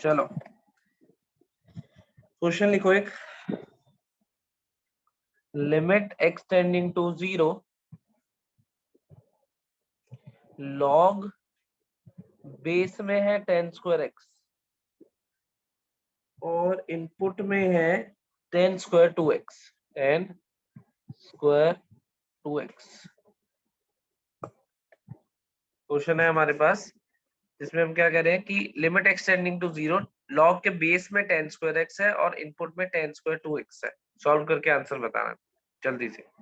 चलो क्वेश्चन लिखो एक। Limit x tending to 0 log base में है 10 स्क्वायर x और इनपुट में है 10 square 2x 10 square 2x। Question है हमारे पास जिसमें हम क्या कह रहे हैं कि लिमिट एक्सटेंडिंग टू 0 लॉग के बेस में 10 स्क्वायर x है और इनपुट में 10 स्क्वायर 2x है। सॉल्व करके आंसर बताना जल्दी से।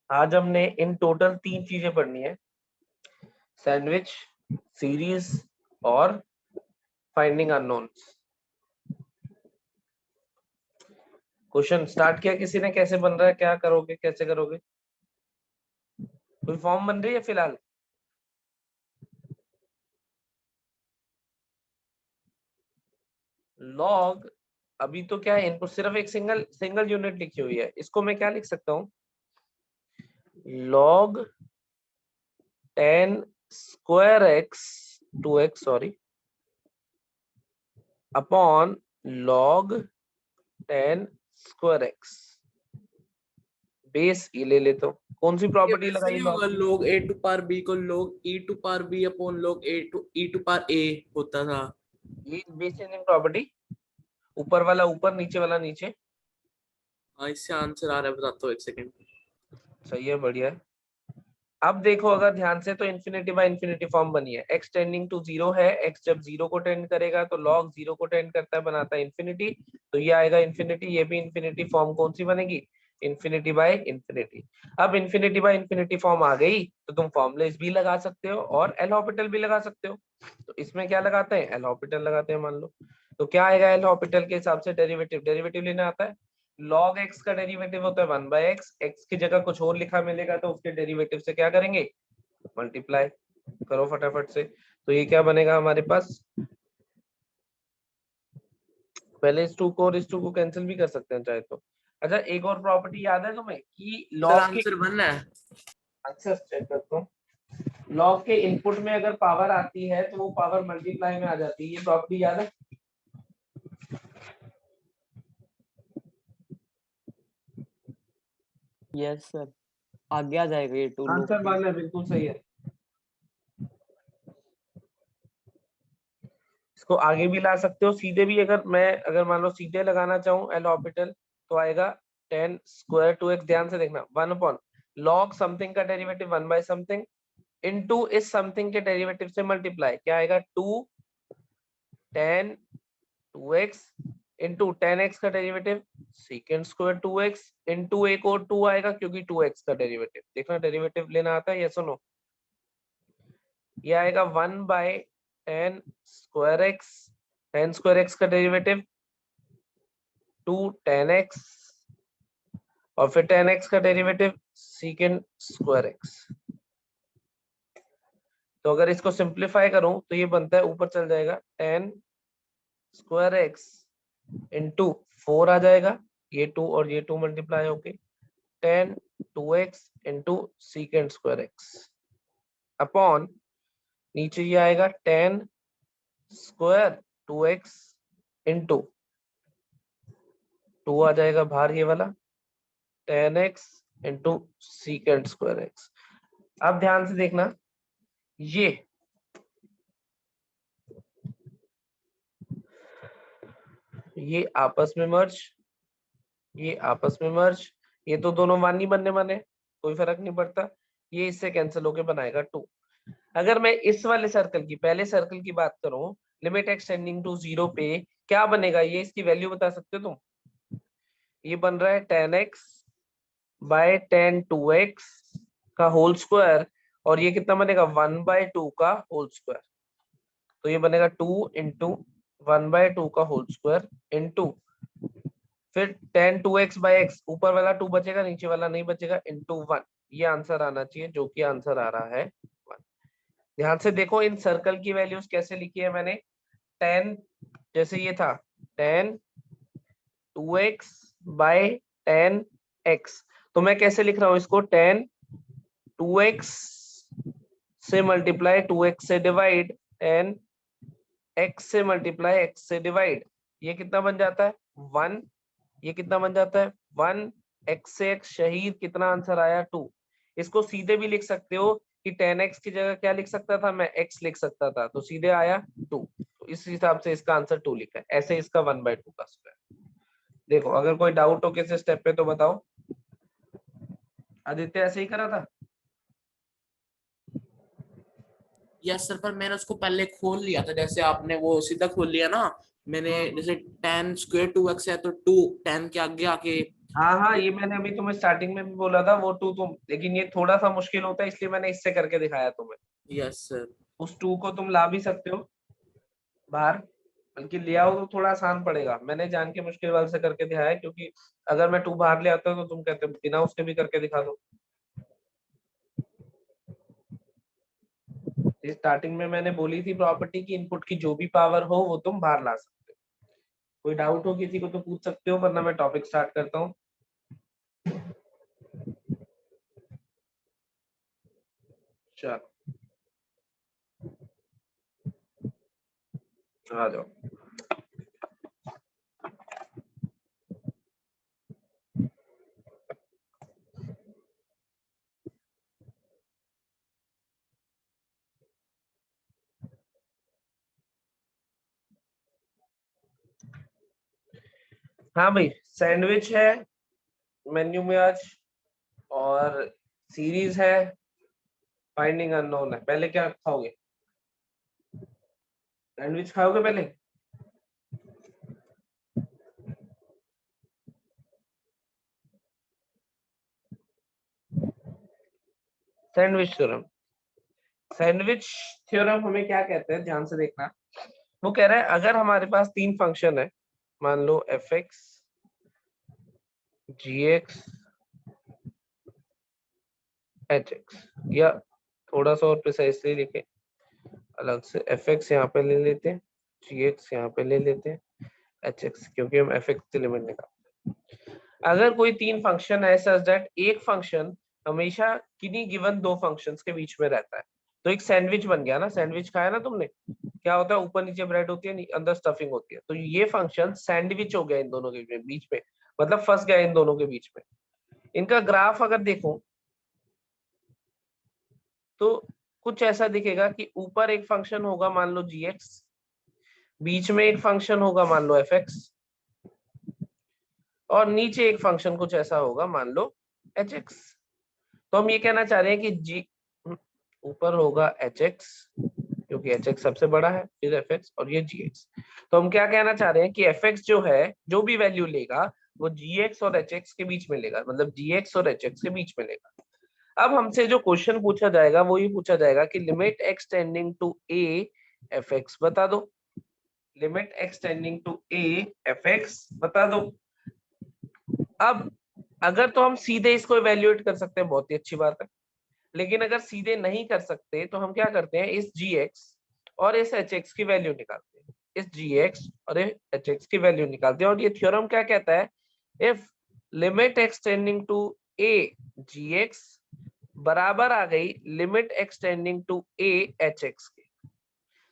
आज हमने इन टोटल 3 चीजें पढ़नी है, सैंडविच, सीरीज और फाइंडिंग अननोन्स। क्वेश्चन स्टार्ट किया किसी ने, कैसे बन रहा है, क्या करोगे, कैसे करोगे? कोई फॉर्म बन रही है फिलहाल? लॉग अभी तो क्या है, इनपुट सिर्फ एक सिंगल सिंगल यूनिट लिखी हुई है, इसको मैं क्या लिख सकता हूँ, log 10 square x 2x sorry upon log 10 square x। Base ये ले लेता हूँ, कौन सी ये प्रॉपर्टी वैसे लगाई नहीं लॉग होगा, की? log a to power b को log e to power b upon log e to power a होता था। ये बेस चेंजिंग प्रॉपर्टी, ऊपर वाला ऊपर नीचे वाला नीचे। हाँ, इससे आंसर आ रहा है, बताता हूँ एक सेकंड। सही है, बढ़िया है। अब देखो अगर ध्यान से तो इन्फिनिटी बाय इन्फिनिटी फॉर्म बनी है, x टेंडिंग टू 0 है, x जब 0 को टेंड करेगा तो log 0 को टेंड करता है, बनाता है इन्फिनिटी, तो ये आएगा इन्फिनिटी, ये भी इन्फिनिटी फॉर्म कौन सी बनेगी, इन्फिनिटी बाय इन्फिनिटी। अब इन्फिनिटी बाय इन्फिनिटी फॉर्म आ गई तो तुम फॉर्मुलेस भी लगा सकते हो और एल हॉपिटल भी लगा सकते हो। तो इसमें क्या लगाते हैं, एल हॉपिटल लगाते हैं मान लो। तो क्या आएगा एल हॉपिटल के हिसाब से, डेरिवेटिव डेरिवेटिव लेना आता है, log x का डेरिवेटिव होता है 1/x, x की जगह कुछ और लिखा मिलेगा तो उसके डेरिवेटिव से क्या करेंगे, मल्टीप्लाई करो फटाफट से। तो ये क्या बनेगा हमारे पास, पहले इस 2 को और इस 2 को कैंसिल भी कर सकते हैं चाहे तो। अच्छा एक और प्रॉपर्टी याद है तुम्हें कि सर लॉग के, आंसर बनना है। अच्छा चेक करता हूँ, लॉग के इनपुट में अगर पावर आती है तो वो पावर मल्टीप्लाई में आ जाती है, ये प्रॉपर्टी याद है? यस सर, आगे आ जाएगा ये टू लूप आंसर में। मान है, बिल्कुल सही है। इसको आगे भी ला सकते हो, सीधे भी, अगर मान लो सीधे लगाना चाहूँ एल ऑर्बिटल तो आएगा 10 स्क्वायर 2x, ध्यान से देखना, 1 अपॉन लॉग समथिंग का डेरिवेटिव 1 बाय समथिंग इनटू इस समथिंग के डेरिवेटिव से मल्टीप्लाई, क्या आएगा 2 10 2x इंटू 10x का derivative second square 2x into एक और 2 आएगा क्योंकि 2x का डेरिवेटिव, देखना डेरिवेटिव लेना आता है ये, सुनो, ये आएगा 1 by 10 square x, 10 square x का डेरिवेटिव टू टेन एक्स और फिर टेन एक्स का डेरिवेटिव सीकेंड स्क्वायर एक्स। तो अगर इसको सिंप्लीफाई करूं तो ये बनता है, ऊपर चल जाएगा टेन स्क्वायर एक्स इंटू 4 आ जाएगा, ये 2 और ये 2 मल्टीप्लाई होके ten 2x into सीकेंड square x upon नीचे ये आएगा टेन स्क्वायर 2x इंटू 2 आ जाएगा बाहर ये वाला ten x into सीकेंड square x. अब ध्यान से देखना, ये आपस में मर्ज, ये आपस में मर्ज, ये तो दोनों वन ही बनने वाले, कोई फर्क नहीं पड़ता, ये इससे कैंसिल होके बनाएगा 2। अगर मैं इस वाले सर्कल की, पहले सर्कल की बात करूं, लिमिट एक्सटेंडिंग टू 0 पे क्या बनेगा, ये इसकी वैल्यू बता सकते हो तुम? ये बन रहा है ten x by ten 2x का होल स्क्वायर, और ये कितना बनेगा 1/2 का होल स्क्वायर। तो ये बनेगा 2 इंटू 1/2 का होल स्क्वायर इंटू फिर टेन 2x बाय एक्स, ऊपर वाला 2 बचेगा नीचे वाला नहीं बचेगा, इंटू 1। ये आंसर आना चाहिए, जो कि आंसर आ रहा है 1। ध्यान से देखो इन सर्कल की वैल्यूज कैसे लिखी है मैंने। 10 जैसे ये था 10 2x बाय 10x, तो मैं कैसे लिख रहा हूं इसको, 10 2x से मल्टीप्लाई 2x से डिवाइड 10 x से मल्टीप्लाई x से डिवाइड, ये कितना बन जाता है 1, ये कितना बन जाता है 1, x से x शहीद, कितना आंसर आया 2। इसको सीधे भी लिख सकते हो कि 10x की जगह क्या लिख सकता था मैं, x लिख सकता था, तो सीधे आया 2। तो इस हिसाब से इसका आंसर 2 लिखा है, ऐसे इसका 1/2 का स्क्वायर। देखो अगर कोई डाउट हो किसी स्टेप पे तो बताओ। आदित्य ऐसे ही करा था? यस सर, पर मैंने उसको पहले खोल लिया था, जैसे आपने वो सीधा खोल लिया ना। मैंने जैसे 10 स्क्वायर 2x है तो 2 10 के आगे आके। हाँ हाँ, ये मैंने अभी तुम्हें स्टार्टिंग में भी बोला था वो 2 तुम, लेकिन ये थोड़ा सा मुश्किल होता है इसलिए मैंने इससे करके दिखाया तुम्हें। Yes sir. उस 2 को तुम ला भी सकते हो बाहर, बल्कि ले आओ तो थोड़ा आसान पड़ेगा। मैंने जान के मुश्किल वाले से करके दिखाया है, क्योंकि अगर मैं 2 बाहर ले आता हूँ तो तुम कहते हो बिना उसके भी करके दिखा दो। स्टार्टिंग में मैंने बोली थी प्रॉपर्टी की इनपुट की जो भी पावर हो वो तुम बाहर ला सकते हो। कोई डाउट हो किसी को तो पूछ सकते हो, वरना मैं टॉपिक स्टार्ट करता हूँ। चलो आ जाओ। हाँ भाई, सैंडविच है मेन्यू में आज, और सीरीज है फाइंडिंग अननोन है। पहले क्या खाओगे, सैंडविच खाओगे पहले? सैंडविच थ्योरम, सैंडविच थ्योरम हमें क्या कहते हैं, ध्यान से देखना। वो कह रहा है अगर हमारे पास 3 फंक्शन है, मान लो एफ एक्स जी एक्स एच एक्स, या थोड़ा सा और प्रिसाइसली लिखे अलग से, एफ एक्स यहाँ पे ले लेते हैं, जी एक्स यहाँ पे ले लेते हैं, एच एक्स क्योंकि हम एफ एक्स की लिमिट निकालते हैं। अगर कोई 3 फंक्शन है सच दैट एक फंक्शन हमेशा किन्हीं गिवन 2 फंक्शंस के बीच में रहता है, तो एक सैंडविच बन गया ना। सैंडविच खाया ना तुमने, क्या होता है ऊपर नीचे ब्रेड होती है, अंदर स्टफिंग होती है, तो ये फंक्शन सैंडविच हो गया इन दोनों के बीच में, मतलब फंस गया इन दोनों के बीच में। इनका ग्राफ अगर देखो तो कुछ ऐसा दिखेगा कि ऊपर एक फंक्शन होगा मान लो जी एक्स, बीच में एक फंक्शन होगा मान लो एफ एक्स, और नीचे एक फंक्शन कुछ ऐसा होगा मान लो एच एक्स। तो हम ये कहना चाह रहे हैं कि जी ऊपर होगा एच एक्स क्योंकि एच एक्स सबसे बड़ा है, फिर एफ एक्स और ये जी एक्स। तो हम क्या कहना चाह रहे हैं कि एफ एक्स जो है जो भी वैल्यू लेगा वो जी एक्स और एच एक्स के बीच में लेगा, मतलब जी एक्स और एच एक्स के बीच में लेगा। अब हमसे जो क्वेश्चन पूछा जाएगा वो ये पूछा जाएगा कि limit x tending to a f x बता दो, limit x tending to a f x बता दो। अब अगर तो हम सीधे इसको इवेल्युएट कर सकते हैं, बहुत ही अच्छी बात है, लेकिन अगर सीधे नहीं कर सकते तो हम क्या करते हैं, इस gx और इस hx की वैल्यू निकालते हैं, इस gx और hx की वैल्यू निकालते हैं। और ये थ्योरम क्या कहता है, if limit x tending to a gx बराबर आ गई limit x tending to a hx के,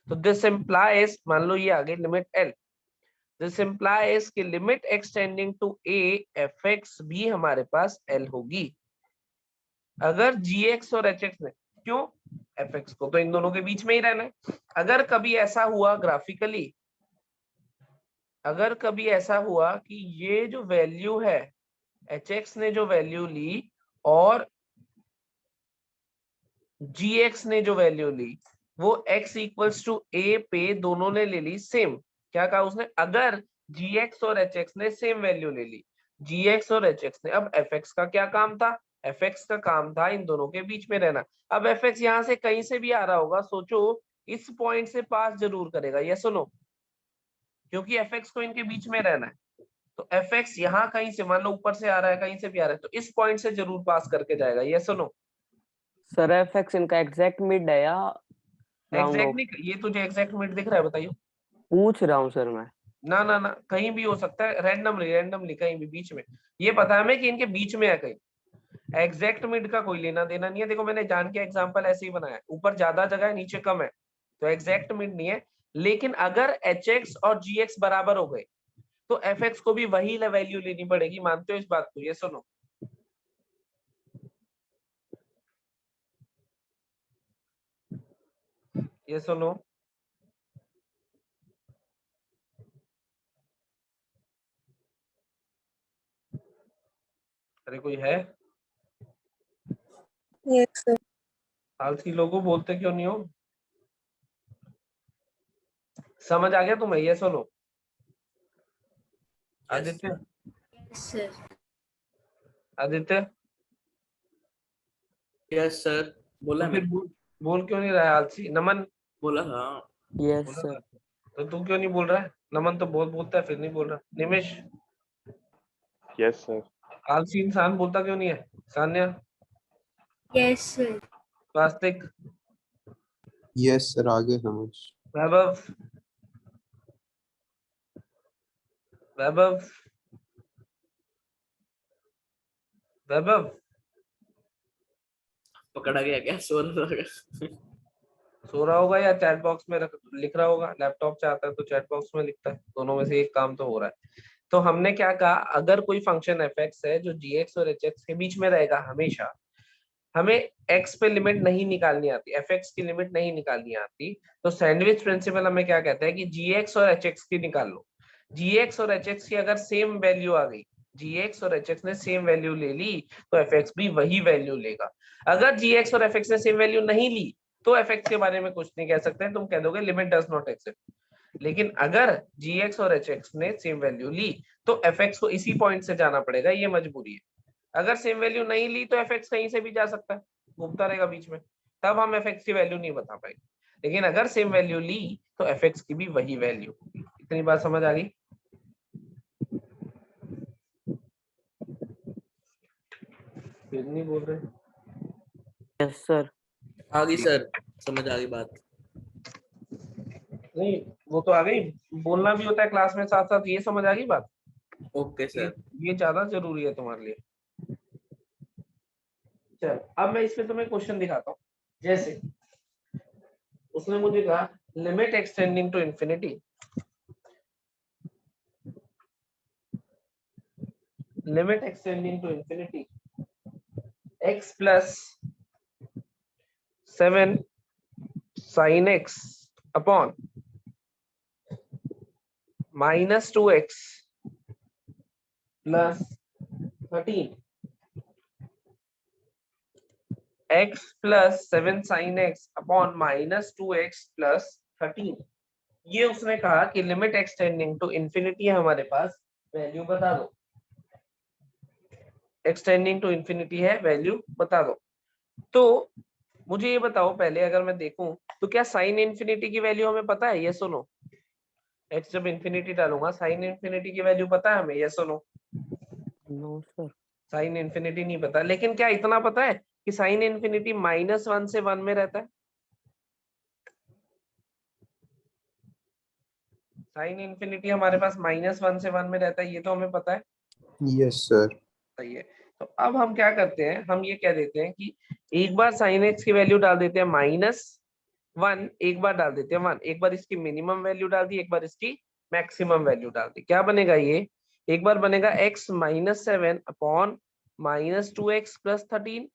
तो दिस इंप्लाइज, मान लो ये आ गई लिमिट l, दिस इंप्लाइज कि limit x tending to a fx भी हमारे पास l होगी अगर gx और hx ने, क्यों, fx को तो इन दोनों के बीच में ही रहना है। अगर कभी ऐसा हुआ ग्राफिकली, अगर कभी ऐसा हुआ कि ये जो वैल्यू है, hx ने जो वैल्यू ली और gx ने जो वैल्यू ली, वो x इक्वल्स टू a पे दोनों ने ले ली सेम, क्या कहा उसने, अगर gx और hx ने सेम वैल्यू ले ली, gx और hx ने, अब fx का क्या काम था, fx का काम था इन दोनों के बीच में रहना। अब fx यहाँ से कहीं से भी आ रहा होगा, सोचो इस पॉइंट से पास जरूर करेगा, ये सुनो, क्योंकि fx को इनके बीच में रहना है, तो fx यहाँ कहीं से, मान लो ऊपर से आ रहा है, कहीं से भी आ रहा है, तो इस पॉइंट से जरूर पास करके जाएगा, ये सुनो। सर एफएक्स इनका एग्जैक्ट मिड है या राउंड एग्जैक्ट ऑफ? नहीं, ये तुझे एग्जैक्ट मिड दिख रहा है, बताइए। पूछ रहा हूँ सर मैं। ना ना ना, कहीं भी हो सकता है, रैंडमली रैंडमली कहीं भी बीच में, ये पता है हमें कि इनके बीच में है कहीं। एग्जैक्ट मिड का कोई लेना देना नहीं है, देखो मैंने जान के एग्जांपल ऐसे ही बनाया, ऊपर ज्यादा जगह है नीचे कम है, तो एग्जैक्ट मिड नहीं है। लेकिन अगर hx और gx बराबर हो गए तो fx को भी वही वैल्यू लेनी पड़ेगी, मानते हो इस बात को, ये सुनो। ये सुनो, अरे कोई है, यस सर। आलसी लोगों, बोलते क्यों नहीं हो, समझ आ गया तुम्हें, ये सुनो। Aditya, yes sir. Aditya, yes sir, बोला तो फिर मैंने, बोल क्यों नहीं रहा है आलसी, नमन बोला था। यस बोला सर। था, तो तू क्यों नहीं बोल रहा है, नमन तो बहुत बोलता है फिर नहीं बोल रहा, निमिष यस सर। आलसी इंसान बोलता क्यों नहीं है, Sanya, yes sir. Vastik, yes sir, आगे समझ। वैभव, वैभव, वैभव, पकड़ा गया क्या, सो रहा था। सो रहा होगा या चैट बॉक्स में लिख रहा होगा, लैपटॉप से आता है तो चैट बॉक्स में लिखता है, दोनों में से एक काम तो हो रहा है। तो हमने क्या कहा, अगर कोई फंक्शन fx है जो gx और hx के बीच में रहेगा हमेशा, हमें x पे लिमिट नहीं निकालनी आती, fx की लिमिट नहीं निकालनी आती, तो सैंडविच प्रिंसिपल हमें क्या कहता है कि gx और hx की निकाल लो, gx और hx की अगर सेम वैल्यू आ गई, gx और hx ने सेम वैल्यू ले ली, तो fx भी वही वैल्यू लेगा। अगर gx और fx ने सेम वैल्यू नहीं ली तो fx के बारे में कुछ नहीं कह सकते, तुम कह दोगे लिमिट डज नॉट एक्सिस्ट। लेकिन अगर gx और hx ने सेम वैल्यू ली तो fx को इसी पॉइंट से जाना पड़ेगा, ये मजबूरी है। अगर सेम वैल्यू नहीं ली तो fx कहीं से भी जा सकता है, घूमता रहेगा बीच में, तब हम fx की वैल्यू नहीं बता पाएंगे। लेकिन अगर सेम वैल्यू ली तो fx की भी वही वैल्यू होगी। इतनी बात समझ आ गई? फिर नहीं बोल रहे? Yes sir. आ गई सर, समझ आ गई बात। नहीं, वो तो आ गई, बोलना भी होता है क्लास में साथ साथ, ये समझ आ गई बात? Okay sir. ये ज्यादा जरूरी है तुम्हारे लिए। चल अब मैं इसमें तुम्हें क्वेश्चन दिखाता हूँ। जैसे उसने मुझे कहा limit x tending to infinity, limit x tending to infinity x plus 7 sin x upon minus 2x plus 13, x plus 7 sin x upon minus 2x plus 13, ये उसने कहा कि लिमिट एक्सटेंडिंग टू इंफिनिटी है हमारे पास, वैल्यू बता दो। एक्सटेंडिंग टू इंफिनिटी है, value बता दो। तो मुझे ये बताओ पहले, अगर मैं देखूं तो क्या साइन इंफिनिटी की वैल्यू हमें पता है, ये सुनो। x जब इंफिनिटी डालूंगा साइन इंफिनिटी की वैल्यू पता है हमें, ये सुनो। No sir. साइन इन्फिनिटी नहीं पता, लेकिन क्या इतना पता है कि साइन इन्फिनिटी -1 से 1 में रहता है? साइन इन्फिनिटी हमारे पास -1 से 1 में रहता है, ये तो हमें पता है। Yes sir. सही है। तो अब हम क्या करते हैं, हम ये कह देते हैं कि एक बार साइन एक्स की वैल्यू डाल देते हैं -1, एक बार डाल देते हैं 1, एक बार इसकी मिनिमम वैल्यू डाल दी, एक बार इसकी मैक्सिमम वैल्यू डाल दी। क्या बनेगा ये? एक बार बनेगा x -7 अपॉन -2x + 13,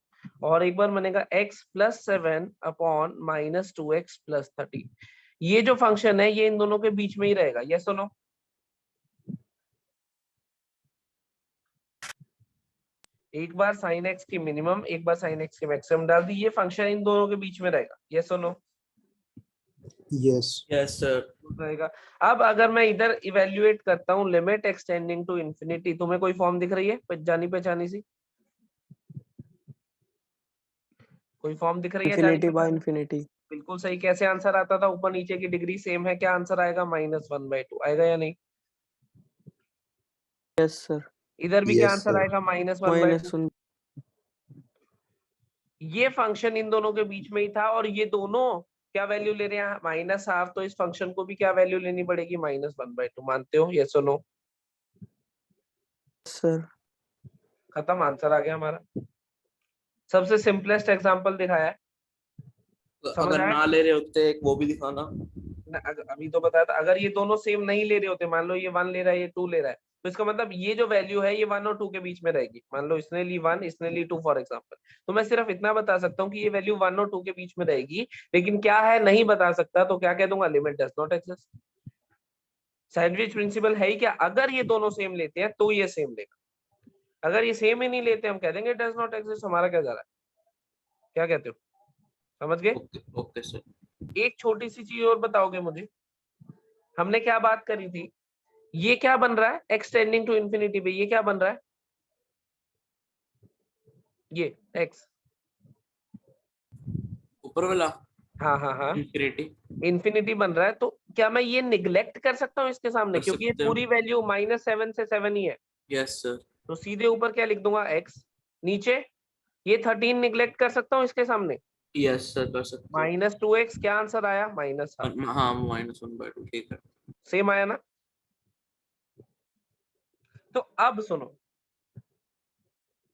और एक बार बनेगा x + 7 अपॉन -2x + 13। ये जो फंक्शन है ये इन दोनों के बीच में ही रहेगा, यस और नो? एक बार साइन एक्स की मिनिमम, एक बार साइन एक्स की मैक्सिमम डाल दी, ये फंक्शन इन दोनों के बीच में रहेगा, यस और नो? यस। Yes sir. रहेगा। अब अगर मैं इधर इवेल्युएट करता हूँ लिमिट एक्सटेंडिंग टू इंफिनिटी, तुम्हें कोई फॉर्म दिख रही है जानी पहचानी सी? कोई फॉर्म दिख रही है जानी इन्फिनिटी बाय पहचानी? इन्फिनिटी। बिल्कुल सही। कैसे आंसर आता था? ऊपर नीचे की डिग्री सेम है, क्या आंसर आएगा? -1/2 आएगा या नहीं? Yes sir. इधर भी क्या यस आंसर सर। आएगा? -1/2। -1। ये फंक्शन इन दोनों के बीच में ही था, और ये दोनों क्या वैल्यू ले रहे हैं? -1/2। तो इस फंक्शन को भी क्या वैल्यू लेनी पड़ेगी? -1/2। मानते हो, यस और नो? सर। खत्म, आंसर आ गया हमारा। सबसे सिंपलेस्ट एग्जांपल दिखाया है, समझ अगर आया? ना ले रहे होते एक वो भी दिखाना। अभी तो बताया था, अगर ये दोनों सेम नहीं ले रहे होते, मान लो ये 1 ले रहा है, ये 2 ले रहा है, तो इसका मतलब ये जो वैल्यू है ये 1 और 2 के बीच में रहेगी। मान लो इसने ली 1, इसने ली 2 फॉर एग्जांपल, तो मैं सिर्फ इतना बता सकता हूँ कि ये वैल्यू 1 और 2 के बीच में रहेगी, लेकिन क्या है नहीं बता सकता, तो क्या कह दूंगा? Limit does not exist. Sandwich principle है ही क्या? अगर ये दोनों सेम लेते हैं तो ये सेम लेगा, अगर ये सेम ही नहीं लेते हम कह देंगे डज नॉट एग्जिस्ट। हमारा क्या जा रहा है? क्या कहते हो? समझ गए? Okay okay sir. एक छोटी सी चीज और बताओगे मुझे, हमने क्या बात करी थी? ये क्या बन रहा है एक्सटेंडिंग टू इंफिनिटी पे? ये क्या बन रहा है? ये x, ऊपर वाला हाँ हाँ हाँ, इन्फिनिटी इंफिनिटी बन रहा है, तो क्या मैं ये निग्लेक्ट कर सकता हूँ इसके सामने? कर क्योंकि ये सकते हैं। पूरी वैल्यू -7 से 7 ही है, यस सर। तो सीधे ऊपर क्या लिख दूंगा? x। नीचे ये 13 निग्लेक्ट कर सकता हूँ इसके सामने? यस सर कर सकते हो। -2x, क्या आंसर आया? -1/2। हाँ -1/2 ठीक है। सेम आया ना? तो अब सुनो,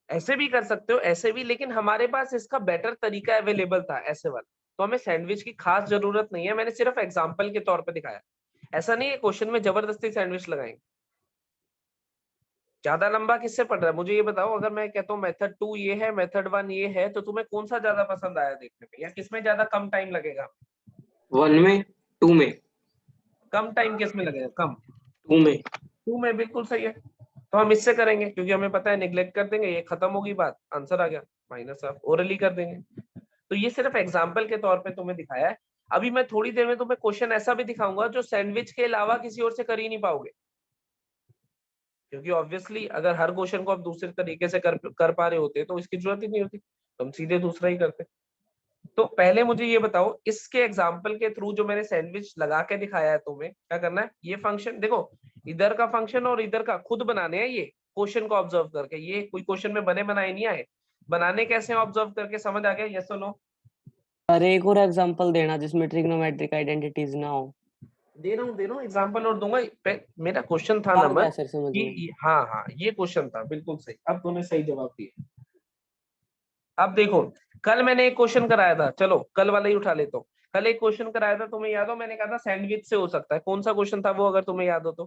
ऐसे भी कर सकते हो, ऐसे भी, लेकिन हमारे पास इसका बेटर तरीका अवेलेबल था ऐसे वाला, तो हमें सैंडविच की खास जरूरत नहीं है, मैंने सिर्फ एग्जांपल के तौर पे दिखाया। ऐसा नहीं है क्वेश्चन में जबरदस्ती सैंडविच लगाएंगे। ज्यादा लंबा किससे पढ़ रहा है मुझे ये बताओ? अगर मैं कहता हूँ मेथड 2 ये है, मेथड 1 ये है, तो तुम्हें कौन सा ज्यादा पसंद आया देखने में, या किसमें ज्यादा कम टाइम लगेगा? 1 में, 2 में। कम टाइम किसमें लगेगा? कम 2 में। 2 में, बिल्कुल सही है। तो हम इससे करेंगे, क्योंकि हमें पता है निग्लेक्ट कर देंगे, ये खत्म होगी बात, आंसर आ गया -1/2, ओरली कर देंगे। तो ये सिर्फ एग्जाम्पल के तौर पे तुम्हें दिखाया है। अभी मैं थोड़ी देर में तुम्हें क्वेश्चन ऐसा भी दिखाऊंगा जो सैंडविच के अलावा किसी और से कर ही नहीं पाओगे, क्योंकि ऑब्वियसली अगर हर क्वेश्चन को आप दूसरे तरीके से कर पा रहे होते तो इसकी जरूरत ही नहीं होती, तो हम सीधे दूसरा ही करते। तो पहले मुझे ये बताओ, इसके एग्जाम्पल के थ्रू जो मैंने सैंडविच लगा के दिखाया है, तुम्हें क्या करना है? ये फंक्शन देखो, इधर का फंक्शन और इधर का खुद बनाने हैं, ये क्वेश्चन को ऑब्जर्व करके, ये कोई क्वेश्चन में बने बनाए नहीं आए, बनाने कैसे ऑब्जर्व करके। समझ आ गया, यस और नो? अरे एक और एग्जांपल देना जिसमें ट्रिग्नोमेट्रिक आइडेंटिटीज ना हो। दे रहा हूँ एग्जाम्पल और दूंगा। मेरा क्वेश्चन था आ नंबर गया सर समझ में। हाँ हाँ, ये क्वेश्चन था, बिल्कुल सही। अब तूने सही जवाब दिया। अब देखो, कल मैंने एक क्वेश्चन कराया था, चलो कल वाला ही उठा लेता हूँ। कल एक क्वेश्चन कराया था, तुम्हें याद हो? मैंने कहा था सैंडविच से हो सकता है। कौन सा क्वेश्चन था वो, अगर तुम्हें याद हो तो?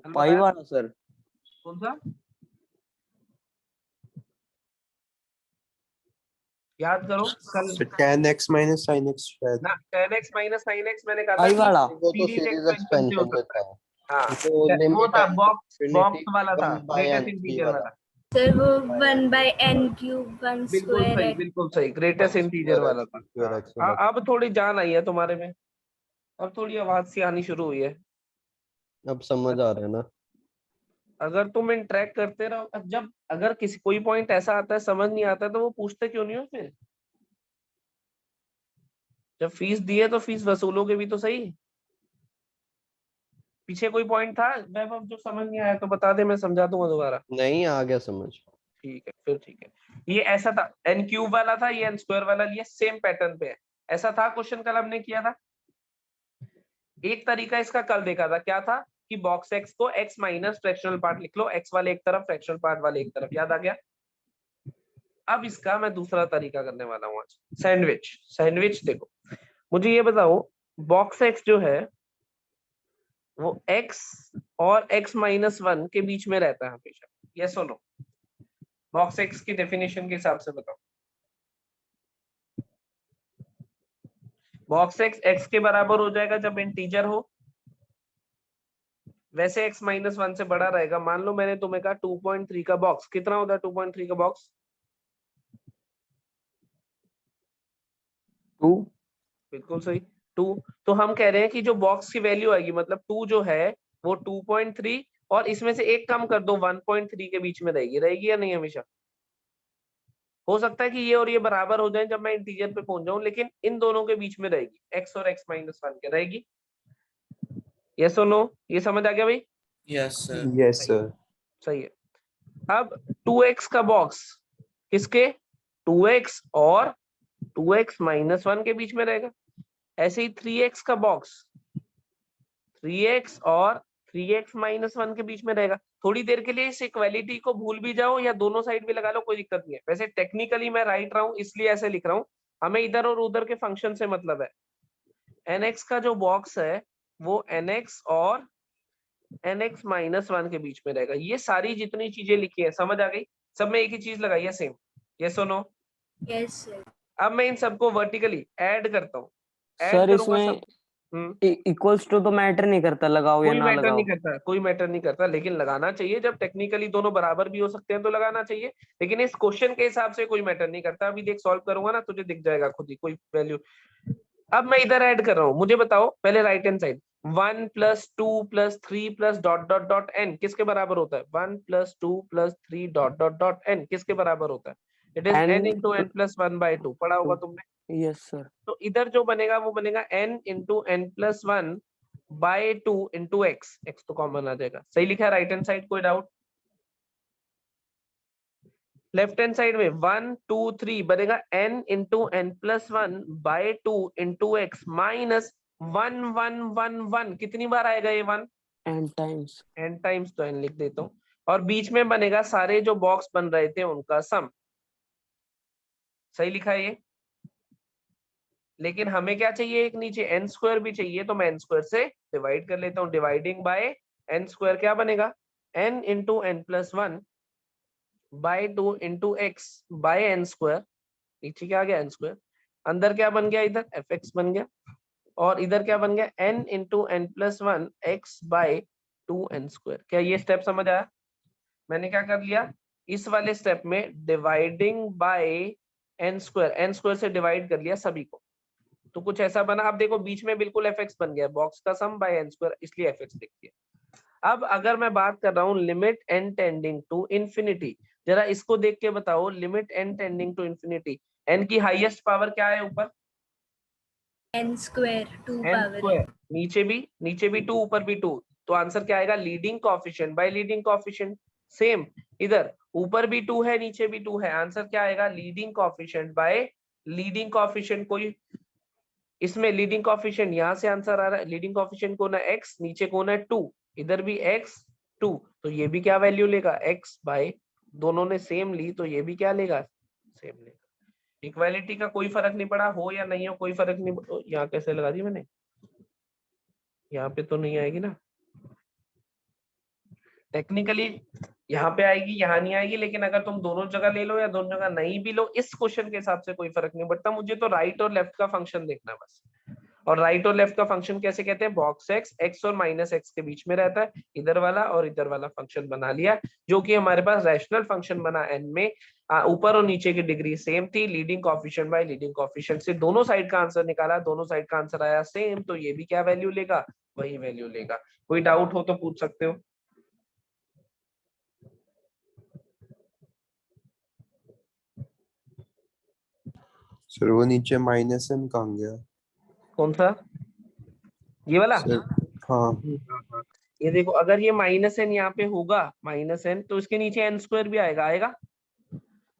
कल पाई बताया वाला सर। कौन सा? याद करो कल। 10x - sin x शायद। ना 10x - sin x मैंने कहा था पाई कि वाला वो तो सीरीज सीरीज एक्सपेंशन से हो एक्सपेंशन सकता देता है। है। हाँ, तो वो लिमिट था इंफिनिटी बॉक्स वाला था, 1 by ग्रेटेस्ट n3 इंटीजर वाला। वाला। सर वो 1/n³ 1 बिल्कुल स्क्वायर सही, है। बिल्कुल सही, ग्रेटेस्ट इंटीजर वाला था। स्क्वायर एक्स हाँ, वाला। अब थोड़ी जान आई है तुम्हारे में, अब थोड़ी आवाज सी आनी शुरू हुई है। अब समझ आ रहा है ना? अगर तुम इंटरेक्ट करते रहो, जब अगर किसी कोई पॉइंट ऐसा आता है समझ नहीं आता है, तो वो पूछते क्यों नहीं हो फिर? जब फीस दी है तो फीस वसूलोगे भी तो सही। पीछे कोई पॉइंट था वैभव जो समझ नहीं आया तो बता दे, मैं समझा दूंगा दोबारा। नहीं आ गया समझ। ठीक है फिर ठीक है। ये ऐसा था, एन क्यूब वाला था, ये एन स्क्वायर वाला लिया, सेम पैटर्न पे है। ऐसा था क्वेश्चन कल हमने किया था। एक तरीका इसका कल देखा था, क्या था कि बॉक्स एक्स को एक्स माइनस फ्रैक्शनल पार्ट लिख लो, एक्स वाले एक तरफ फ्रैक्शनल पार्ट वाले एक तरफ, याद आ गया। अब इसका मैं दूसरा तरीका करने वाला हूँ आज, सैंडविच। सैंडविच देखो, मुझे ये बताओ बॉक्स एक्स जो है वो x और x माइनस 1 के बीच में रहता है हमेशा, यस और नो? बॉक्स एक्स की डेफिनेशन के हिसाब से बताओ। बॉक्स एक्स x के बराबर हो जाएगा जब इंटीजर हो, वैसे x माइनस 1 से बड़ा रहेगा। मान लो मैंने तुम्हें कहा 2.3 का बॉक्स, कितना होता है 2.3 का बॉक्स? 2। बिल्कुल सही, 2। तो हम कह रहे हैं कि जो बॉक्स की वैल्यू आएगी, मतलब 2 जो है वो 2.3 और इसमें से एक कम कर दो 1.3 के बीच में रहेगी, रहेगी या नहीं? हमेशा हो सकता है कि ये और ये बराबर हो जाए जब मैं इंटीजर पे पहुंच जाऊं, लेकिन इन दोनों के बीच में रहेगी, x और x माइनस 1 के रहेगी, यस और नो? ये समझ आ गया भाई? Yes sir. Yes sir. सही है। अब 2x का बॉक्स किसके, 2x और 2x माइनस 1 के बीच में रहेगा। ऐसे ही 3x का बॉक्स 3x और 3x माइनस 1 के बीच में रहेगा। थोड़ी देर के लिए इस इक्वालिटी को भूल भी जाओ या दोनों साइड भी लगा लो, कोई दिक्कत नहीं है। वैसे टेक्निकली मैं राइट रहा हूं इसलिए ऐसे लिख रहा हूं, हमें इधर और उधर के फंक्शन से मतलब है। nx का जो बॉक्स है वो nx और nx माइनस 1 के बीच में रहेगा। ये सारी जितनी चीजें लिखी है समझ आ गई? सब में एक ही चीज लगाई है, सेम, यस और नो? Yes, sir. अब मैं इन सबको वर्टिकली ऐड करता हूँ, ऐड सर करूंगा इसमें सब। इक्वल्स टू तो मैटर नहीं करता, लगाओ या कोई ना मैटर लगाओ। नहीं करता, कोई मैटर नहीं करता, लेकिन लगाना चाहिए। जब टेक्निकली दोनों बराबर भी हो सकते हैं तो लगाना चाहिए, लेकिन इस क्वेश्चन के हिसाब से कोई मैटर नहीं करता। अभी देख सॉल्व करूंगा ना, तुझे दिख जाएगा खुद ही कोई वैल्यू। अब मैं इधर ऐड कर रहा हूँ, मुझे बताओ पहले right hand side, 1 plus 2 plus 3 plus dot dot dot N किसके बराबर होता है? 1 plus 2 plus 3 dot dot dot N किसके बराबर होता है? It is n n into n plus 1/2, पढ़ा होगा तुमने। Yes sir. तो इधर जो बनेगा वो बनेगा n into n plus 1/2 into x, x तो कॉमन आ जाएगा। सही लिखा है राइट हैंड साइड, कोई डाउट? लेफ्ट हैंड साइड में 1 2 3 बनेगा n into n plus 1/2 into x minus 1 1 1 1। कितनी बार आएगा ये 1? n times. n टाइम्स, तो n लिख देता हूँ। और बीच में बनेगा सारे जो बॉक्स बन रहे थे उनका सम। सही लिखा है ये? लेकिन हमें क्या चाहिए, एक नीचे n स्क्वायर भी चाहिए, तो मैं n स्क्वायर से डिवाइड कर लेता हूँ। डिवाइडिंग बाय n स्क्वायर क्या बनेगा? n into n plus 1/2 into x by n square. नीचे क्या आ गया? n square. अंदर क्या बन गया? इधर fx बन गया। और इधर क्या बन गया? n into n plus 1 x by 2n square. क्या ये स्टेप समझ आया? मैंने क्या कर लिया इस वाले स्टेप में, डिवाइडिंग बाय n स्क्वायर से डिवाइड कर लिया सभी को, तो कुछ ऐसा बना। अब देखो बीच में बिल्कुल fx बन गया, बॉक्स का सम बाय n स्क्वायर, इसलिए fx लिख दिया। अब अगर मैं बात कर रहा हूँ limit n tending to infinity, जरा इसको देख के बताओ, limit n tending to infinity, n की हाईएस्ट पावर क्या है ऊपर? N square 2 n power square. n. नीचे भी 2 ऊपर भी 2, तो आंसर क्या आएगा? Leading coefficient bye leading coefficient. Same इधर ऊपर भी 2 है नीचे भी 2 है, आंसर क्या आएगा? Leading coefficient bye leading coefficient. कोई इसमें लीडिंग कोएफिशिएंट यहाँ से आंसर आ रहा है, लीडिंग कोएफिशिएंट कौन है? x, नीचे कौन है? 2, इधर भी x 2, तो ये भी क्या वैल्यू लेगा? x बाय, दोनों ने सेम ली तो ये भी क्या लेगा? सेम लेगा। इक्वालिटी का कोई फर्क नहीं पड़ा, हो या नहीं हो कोई फर्क नहीं। यहाँ कैसे लगा दी मैंने? यहाँ पे तो नहीं आएगी ना, टेक्निकली यहाँ पे आएगी, यहाँ नहीं आएगी, लेकिन अगर तुम दोनों जगह ले लो या दोनों जगह नहीं भी लो, इस क्वेश्चन के हिसाब से कोई फर्क नहीं पड़ता। मुझे तो राइट और लेफ्ट का फंक्शन देखना बस। और राइट और लेफ्ट का फंक्शन कैसे कहते हैं? बॉक्स एक्स, एक्स और माइनस एक्स के बीच में रहता है, इधर वाला और इधर वाला फंक्शन बना लिया, जो कि हमारे पास रैशनल फंक्शन बना एन में। ऊपर और नीचे की डिग्री सेम थी, leading coefficient bye leading coefficient से दोनों साइड का आंसर निकाला, दोनों साइड का आंसर आया सेम, तो ये भी क्या वैल्यू लेगा? वही वैल्यू लेगा। कोई डाउट हो तो पूछ सकते हो। सर वो नीचे माइनस m कहाँ गया? कौन सा? ये वाला? सर हाँ। ये देखो अगर ये माइनस एन यहाँ पे होगा माइनस एन, तो इसके नीचे एन स्क्वायर भी आएगा।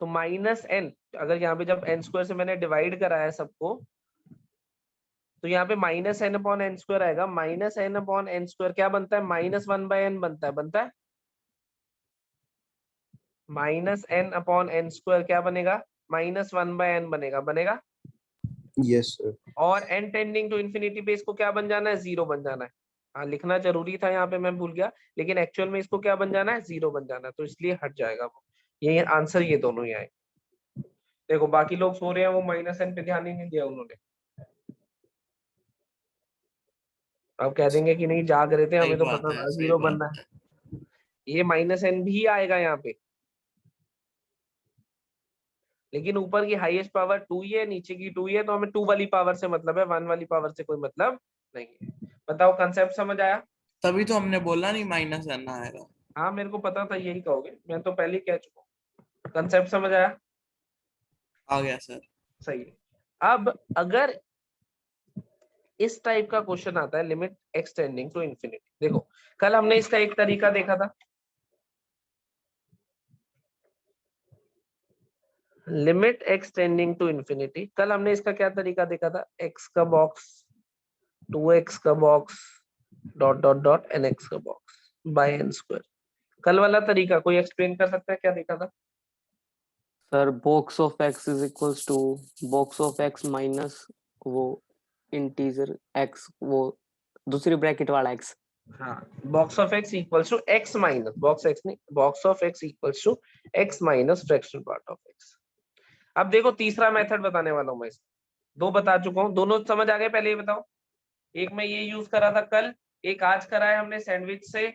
तो माइनस एन, अगर यहाँ पे जब एन स्क्वायर से मैंने डिवाइड कराया सबको, तो यहाँ पे minus n upon n square आएगा। Minus n upon n square क्या बनता है? माइनस वन बाय एन बनता है। Minus n upon n square क्या बनेगा? माइनस वन बाय एन बनेगा। Yes sir. और एन टेंडिंग टू इन्फिनिटी पे इसको क्या बन जाना है? 0 बन जाना है। हाँ, लिखना जरूरी था यहाँ पे, मैं भूल गया, लेकिन एक्चुअल में इसको क्या बन जाना है? 0 बन जाना है, तो इसलिए हट जाएगा वो। ये आंसर ये दोनों ही आए। देखो बाकी लोग सो रहे हैं, वो माइनस एन पे ध्यान ही नहीं दिया उन्होंने। अब कह देंगे कि नहीं जाग रहे थे, सही हमें तो बात पता है, था सही 0 बात बनना है। है। ये माइनस एन भी आएगा यहाँ पे, लेकिन ऊपर की हाईएस्ट पावर 2 ही है, नीचे की 2 ही है, तो हमें 2 वाली पावर से मतलब है, 1 वाली पावर से कोई मतलब नहीं है। बताओ कंसेप्ट समझ आया? तभी तो हमने बोला नहीं माइनस एन आएगा। हाँ मेरे को पता था यही कहोगे, मैं तो पहले ही कह चुका हूँ। कंसेप्ट समझ आया? आ गया सर। सही है। अब अगर इस टाइप का क्वेश्चन आता है, लिमिट एक्सटेंडिंग टू इन्फिनिटी, देखो कल हमने इसका एक तरीका देखा था, लिमिट एक्सटेंडिंग टू इन्फिनिटी। कल हमने इसका क्या तरीका देखा था? x का बॉक्स, 2x का box, dot dot dot n x का बॉक्स बाय एन स्क्वायर। कल वाला तरीका कोई एक्सप्लेन कर सकता है, क्या देखा था? Sir box of x is equals to box of x minus वो इंटीजर एक्स, वो दूसरी ब्रैकेट वाला एक्स। हाँ, box of x equals to x minus, box x नहीं, box of x equals to x minus fractional part of x। अब देखो तीसरा method बताने वाला हूं मैं इसका। 2 बता चुका हूँ, दोनों समझ आ गए? पहले ये बताओ। एक मैं ये यूज करा था कल, एक आज करा है हमने सैंडविच से,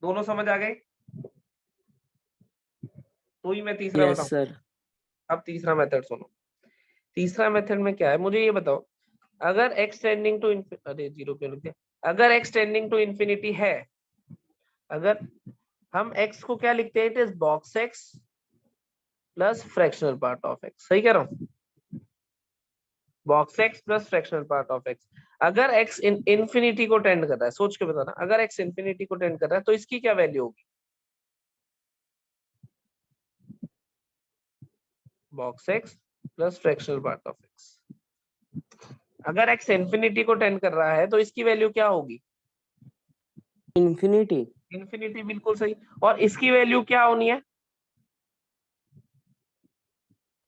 दोनों समझ आ गए? तो ही मैं तीसरा यस बताऊं। सर। अब तीसरा मेथड सुनो। तीसरा मेथड में क्या है, मुझे ये बताओ, अगर x टेंडिंग टू अरे 0 क्यों लिख दिया? अगर x टेंडिंग टू इन्फिनिटी है, अगर हम x को क्या लिखते हैं? It is box x plus fractional part of x। सही कह रहा हूं? Box x plus fractional part of x। अगर x इन्फिनिटी को टेंड कर रहा है, सोच के बताना, अगर x इन्फिनिटी को टेंड कर रहा है तो इसकी क्या वैल्यू होगी? Box x plus fractional part of x। अगर x इन्फिनिटी को टेंड कर रहा है तो इसकी वैल्यू क्या होगी? इन्फिनिटी। इन्फिनिटी, बिल्कुल सही। और इसकी वैल्यू क्या होनी है?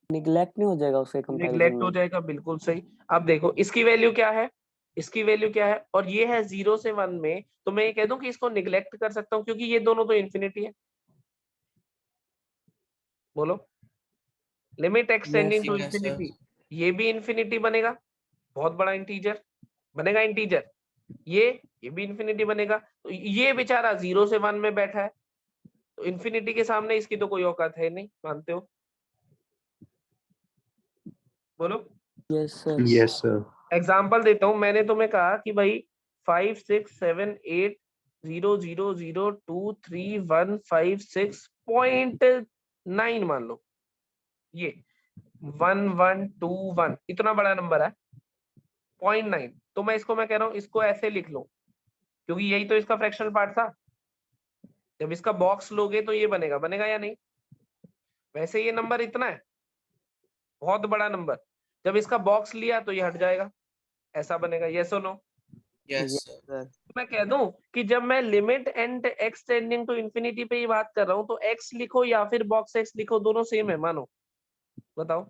निगलेक्ट नहीं हो जाएगा उसके कंपैरिजन निगलेक्ट हो में? जाएगा, बिल्कुल सही। अब देखो इसकी वैल्यू क्या है, इसकी वैल्यू क्या है, और ये है 0 से 1 में, तो मैं ये कह दूं कि इसको निगलेक्ट कर सकता हूं क्योंकि ये दोनों तो इन्फिनिटी है। बोलो, limit x tending to yes sir. Infinity, ये भी इन्फिनिटी बनेगा, बहुत बड़ा इंटीजर बनेगा इंटीजर, ये भी इन्फिनिटी बनेगा। तो ये बेचारा 0 से 1 में बैठा है, तो इन्फिनिटी के सामने इसकी तो कोई औकात है नहीं, मानते हो? बोलो। Yes sir. Yes sir. Example देता हूं, मैंने तुम्हें कहा कि भाई 5 6 7 8 0 0 0 2 3 1 5 6.9 मान लो, ये 1 1 2 1 इतना बड़ा नंबर है 0.9, तो मैं कह रहा हूँ इसको ऐसे लिख लो, क्योंकि यही तो इसका फ्रैक्शनल पार्ट था। जब इसका बॉक्स लोगे तो ये बनेगा या नहीं? वैसे ये नंबर इतना है, बहुत बड़ा नंबर, जब इसका बॉक्स लिया तो ये हट जाएगा, ऐसा बनेगा। यस और no? Yes yes sir. Sir. मैं कह दूं कि जब मैं limit n x tending to infinity पे ही बात कर रहा हूं तो एक्स लिखो या फिर बॉक्स एक्स लिखो, दोनों सेम है, मानो। बताओ।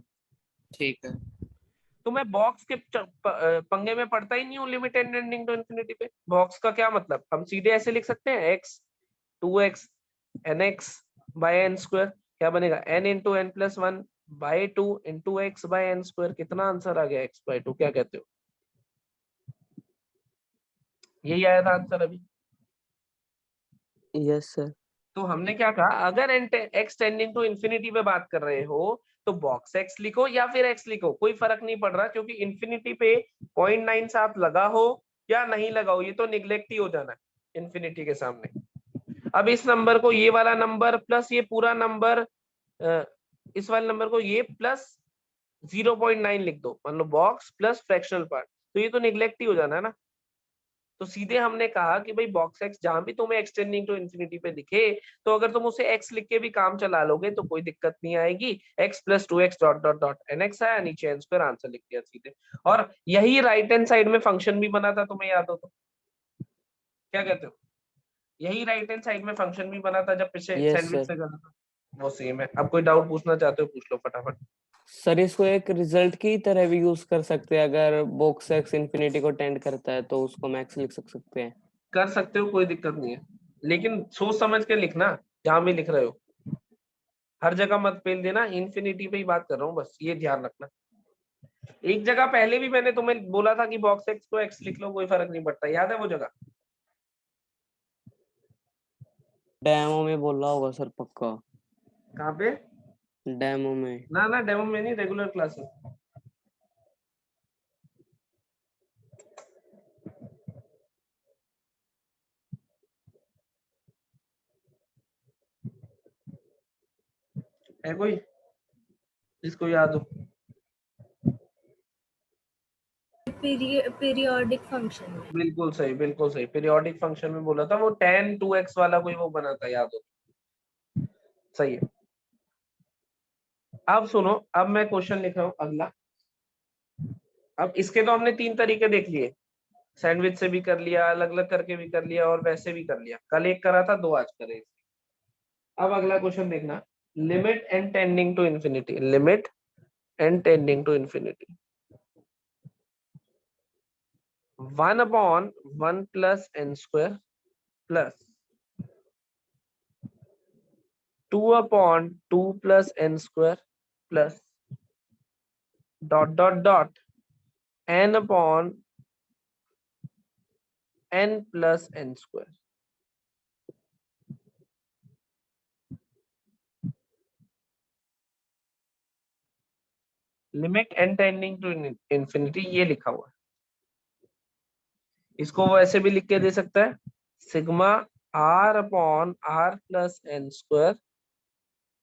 ठीक है। तो मैं बॉक्स के पंगे में पड़ता ही नहीं हूँ limit n tending to infinity पे। बॉक्स का क्या मतलब, हम सीधे ऐसे लिख सकते हैं x 2x n x by n square, क्या बनेगा? n into n plus 1 by 2 into x by n square. कितना आंसर आ गया? x बाय 2, क्या कहते हो? यही आया था आंसर अभी। Yes sir. तो हमने क्या कहा, अगर एक्स टेंडिंग टू इन्फिनिटी पे बात कर रहे हो तो बॉक्स एक्स लिखो या फिर एक्स लिखो, कोई फर्क नहीं पड़ रहा, क्योंकि इन्फिनिटी पे 0.9 साथ लगा हो या नहीं लगा हो, ये तो निगलेक्ट ही हो जाना है इन्फिनिटी के सामने। अब इस नंबर को, ये वाला नंबर प्लस ये पूरा नंबर, इस वाले नंबर को ये प्लस 0.9 लिख दो, मान लो बॉक्स प्लस फ्रैक्शनल पार्ट, तो ये तो निगलेक्ट ही हो जाना है ना। तो सीधे हमने कहा कि भाई बॉक्स एक्स जहां भी तुम्हें एक्सटेंडिंग टू इन्फिनिटी पे दिखे, तो अगर तुम उसे एक्स लिख के भी काम चला लोगे तो कोई दिक्कत नहीं आएगी। X plus 2x dot dot dot n x आया, नीचे एन स्क्वायर, आंसर लिख दिया सीधे। और यही राइट हैंड साइड में फंक्शन भी बना था, तुम्हें याद हो तो? क्या कहते हो? यही राइट हैंड साइड में फंक्शन भी बना था जब पीछे Yes, सैंडविच sir. से करना था, वो सेम है। अब कोई डाउट पूछना चाहते हो पूछ लो फटाफट। सर इसको एक रिजल्ट की तरह भी यूज कर सकते हैं, अगर बॉक्स एक्स इंफिनिटी को टेंड करता है तो उसको मैक्स लिख सकते हैं। कर सकते हो, कोई दिक्कत नहीं है, लेकिन सोच समझ के लिखना जहां भी लिख रहे हो, हर जगह मत पेल देना। इन्फिनिटी पे ही बात कर रहा हूँ, बस ये ध्यान रखना। एक जगह पहले भी मैंने तुम्हें बोला था कि बॉक्स एक्स को एक्स लिख लो, कोई फर्क नहीं पड़ता, याद है वो जगह? डेमो में बोला होगा सर पक्का। कहाँ पे? डेमो में। ना डेमो में नहीं, रेगुलर क्लास में। है कोई जिसको याद हो? पीरियोडिक फंक्शन में। बिल्कुल सही, बिल्कुल सही, पीरियोडिक फंक्शन में बोला था वो tan 2x वाला कोई वो बना था, याद हो? सही है। अब सुनो, अब मैं क्वेश्चन लिख रहा हूं अगला। अब इसके तो हमने 3 तरीके देख लिए, सैंडविच से भी कर लिया, अलग अलग करके भी कर लिया, और वैसे भी कर लिया। कल एक करा था, 2 आज करे। अब अगला क्वेश्चन देखना, limit n tending to infinity, limit n tending to infinity. 1/1 plus n square plus 2/2 plus n square plus dot dot dot n/n plus n square. Limit n tending to infinity ये लिखा हुआ है। इसको वो ऐसे भी लिख के दे सकता है, sigma r/r plus n square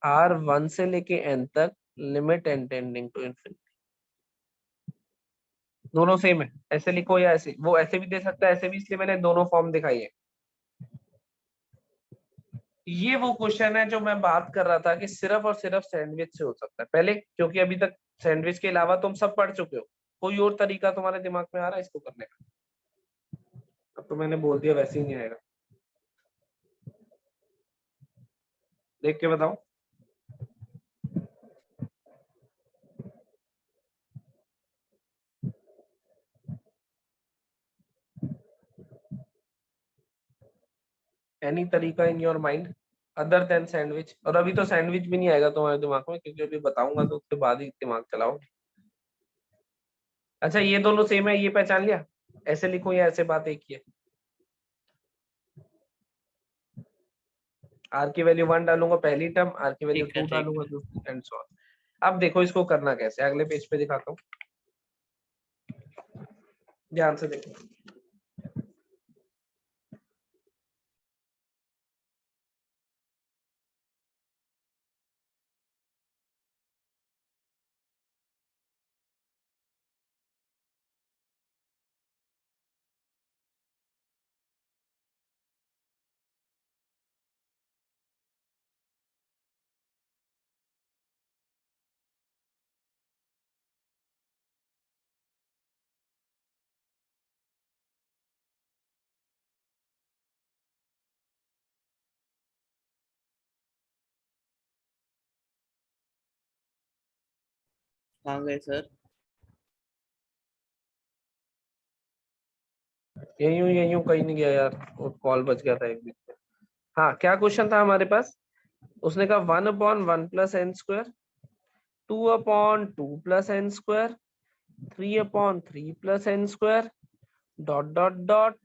r 1 से लेके n तक, limit n tending to infinity. दोनों सेम है, ऐसे लिखो या ऐसे, वो ऐसे भी दे सकता है, ऐसे भी, इसलिए मैंने दोनों फॉर्म दिखाई है। ये वो क्वेश्चन है जो मैं बात कर रहा था कि सिर्फ और सिर्फ सैंडविच से हो सकता है पहले, क्योंकि अभी तक सैंडविच के अलावा तुम सब पढ़ चुके हो। कोई और तरीका तुम्हारे दिमाग में आ रहा है इसको करने का? अब तो मैंने बोल दिया, वैसे ही नहीं आएगा। देख के बताओ। एनी तरीका in your mind other than sandwich? और अभी तो सैंडविच भी नहीं आएगा तुम्हारे दिमाग में, क्योंकि अभी बताऊंगा तो उसके बाद ही दिमाग चलाओगे। अच्छा, ये दोनों सेम है, ये पहचान लिया? ऐसे लिखो या ऐसे, बात एक ही है। आर की वैल्यू 1 डालूंगा पहली टर्म, आर की वैल्यू ठीक है, 2 ठीक डालूंगा है। दूसरी, एंड सो ऑन। अब देखो इसको करना कैसे, अगले पेज पे दिखाता हूँ, ध्यान से देखो। कहाँ गए सर? यही हूँ, कहीं नहीं गया यार, कॉल बच गया था एक बीच में। हाँ, क्या क्वेश्चन था हमारे पास? उसने कहा 1/1 plus n square, 2/2 plus n square, 3/3 plus n square, dot dot dot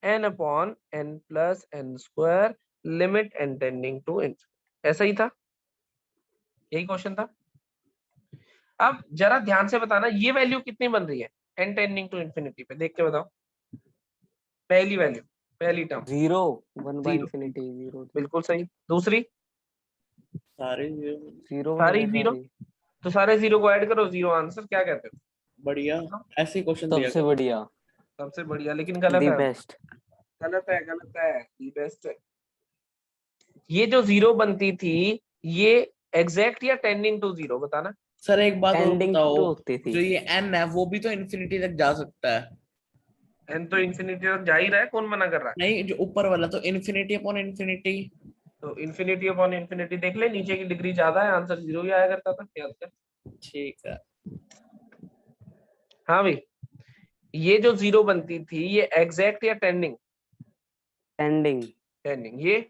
n/n plus n square, limit n tending to in. ऐसा ही था, यही क्वेश्चन था। अब जरा ध्यान से बताना, ये वैल्यू कितनी बन रही है n टेंडिंग टू इन्फिनिटी पे, देख के बताओ। पहली वैल्यू, पहली टर्म 0 1 बाय जीरो, इंफिनिटी 0 बिल्कुल सही। दूसरी, सारे 0 सारी है जीरो, सारी। तो सारे जीरो को ऐड करो, जीरो आंसर। क्या कहते हो? बढ़िया। ऐसे क्वेश्चन दिया सबसे करो। बढ़िया। सबसे बढ़िया, लेकिन गलत दी है, बेस्ट। गलत है, गलत है, दी बेस्ट है। ये जो जीरो बनती थी, ये एग्जैक्ट या टेंडिंग टू जीरो, बताना। सर एक बात और टेंडिंग बताओ, टू होती थी। जो ये एन है वो भी तो इन्फिनिटी तक जा सकता है। एन तो इन्फिनिटी तक जा ही रहा है, कौन मना कर रहा है? नहीं, जो ऊपर वाला तो इन्फिनिटी अपॉन इन्फिनिटी। तो इन्फिनिटी अपॉन इन्फिनिटी देख ले, नीचे की डिग्री ज्यादा है, आंसर जीरो ही आया करता था, याद कर। ठीक है। हाँ भाई, ये जो जीरो बनती थी, ये एग्जैक्ट या टेंडिंग? टेंडिंग। टेंडिंग। ये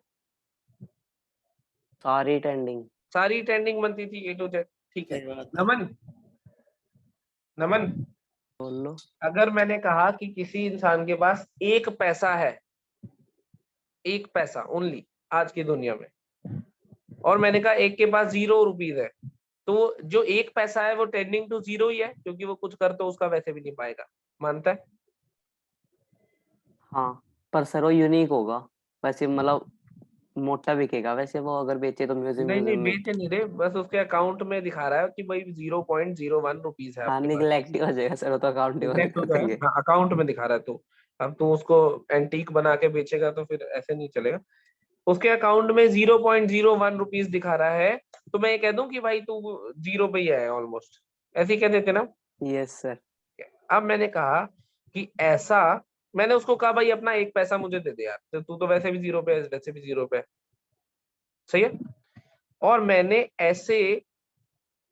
सारी टेंडिंग। सारी टेंडिंग बनती थी, ए टू जेड। ठीक है। सही बात है। नमन, नमन, बोल लो। अगर मैंने कहा कि किसी इंसान के पास एक पैसा है, एक पैसा ओनली आज की दुनिया में, और मैंने कहा एक के पास 0 रुपीज है, तो जो एक पैसा है वो टेंडिंग टू जीरो ही है, क्योंकि वो कुछ कर तो उसका वैसे भी नहीं पाएगा। मानता है? हाँ, पर सर वो यूनिक होगा वैसे, मतलब मोटा बिकेगा वैसे वो, अगर बेचे तो म्यूजियम नहीं नहीं, म्यूजियम में। बेच नहीं रहे, बस उसके अकाउंट में दिखा रहा है कि भाई 0.01 रुपीज है हाँ, आपके पास। निगलेक्ट ही हो जाएगा सर, वो तो अकाउंट ही बंद Neglect हो कर जाएगा, देंगे। हाँ, अकाउंट में दिखा रहा है। तो अब तू उसको एंटीक बना के बेचेगा तो फिर ऐसे नहीं चलेगा। उसके अकाउंट में 0.01 रुपीज दिखा रहा है, तो मैं ये कह दूं कि भाई तू जीरो पे ही है ऑलमोस्ट, ऐसे ही कह देते ना। Yes sir. अब मैंने कहा कि ऐसा, मैंने उसको कहा भाई अपना एक पैसा मुझे दे दे यार, तो तू तो वैसे भी जीरो पे है, वैसे भी जीरो पे है, सही है। और मैंने ऐसे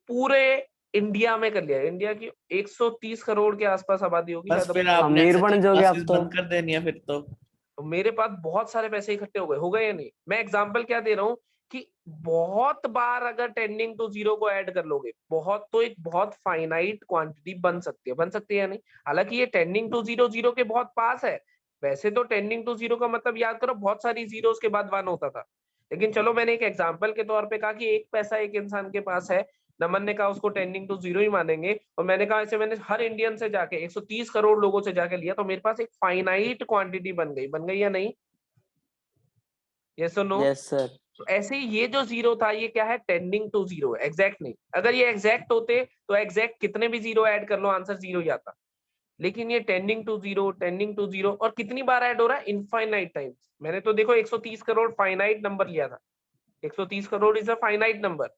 पूरे इंडिया में कर लिया। इंडिया की 130 करोड़ के आसपास आबादी होगी बस शायद फिर अपने पास। आपने अमीर ऐसे बन जाओगे आप क्लासेस तो। बंद कर देनी है फिर तो। तो मेरे पास बहुत सारे पैसे इकट्ठे हो गए या नहीं? मैं एग्जांपल क्या दे रहा हूँ कि बहुत बार अगर टेंडिंग टू जीरो को ऐड कर लोगे, बहुत, तो एक बहुत फाइनाइट क्वांटिटी बन सकती है या नहीं? हालांकि ये टेंडिंग टू जीरो जीरो के बहुत पास है। वैसे तो टेंडिंग टू जीरो का मतलब याद करो, बहुत सारी जीरोस के बाद वन होता था। लेकिन चलो मैंने एक एग्जाम्पल के तौर पे कहा कि एक पैसा एक इंसान के पास है, नमन ने कहा उसको टेंडिंग टू जीरो ही मानेंगे, और मैंने कहा ऐसे मैंने हर इंडियन से जाके 130 करोड़ लोगों से जाके लिया, तो मेरे पास एक फाइनाइट क्वांटिटी बन गई या नहीं? यस और नो? Yes sir. तो ऐसे ही ये जो जीरो था, ये क्या है? टेंडिंग टू जीरो, एग्जैक्ट नहीं। अगर ये एग्जैक्ट होते तो एग्जैक्ट कितने भी जीरो ऐड कर लो, आंसर जीरो ही आता। लेकिन ये tending to zero, tending to zero, और कितनी बार ऐड हो रहा है? Infinite times. मैंने तो देखो 130 करोड़ फाइनाइट नंबर लिया था, 130 crore is a finite number,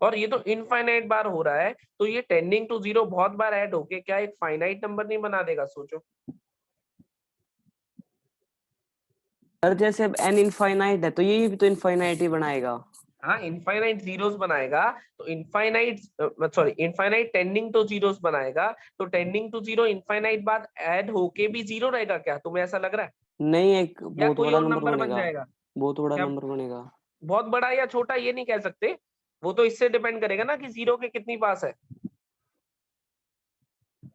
और ये तो इनफाइनाइट बार हो रहा है। तो ये टेंडिंग टू जीरो बहुत बार ऐड होके क्या एक फाइनाइट नंबर नहीं बना देगा? सोचो। सर जैसे अब एन इनफाइनाइट है तो ये भी तो इनफाइनाइट ही बनाएगा। हाँ, इनफाइनाइट जीरोस बनाएगा, तो infinite, sorry, infinite tending two zeros बनाएगा, तो टेंडिंग टू जीरो इनफाइनाइट बाद ऐड होके भी जीरो रहेगा क्या? तुम्हें ऐसा लग रहा है? नहीं, एक या बहुत कोई बड़ा और नंबर नंबर बन बनेगा। जाएगा? बहुत बड़ा क्या? नंबर बनेगा। बहुत बड़ा या छोटा ये नहीं कह सकते, वो तो इससे डिपेंड करेगा ना कि जीरो के कितनी पास है।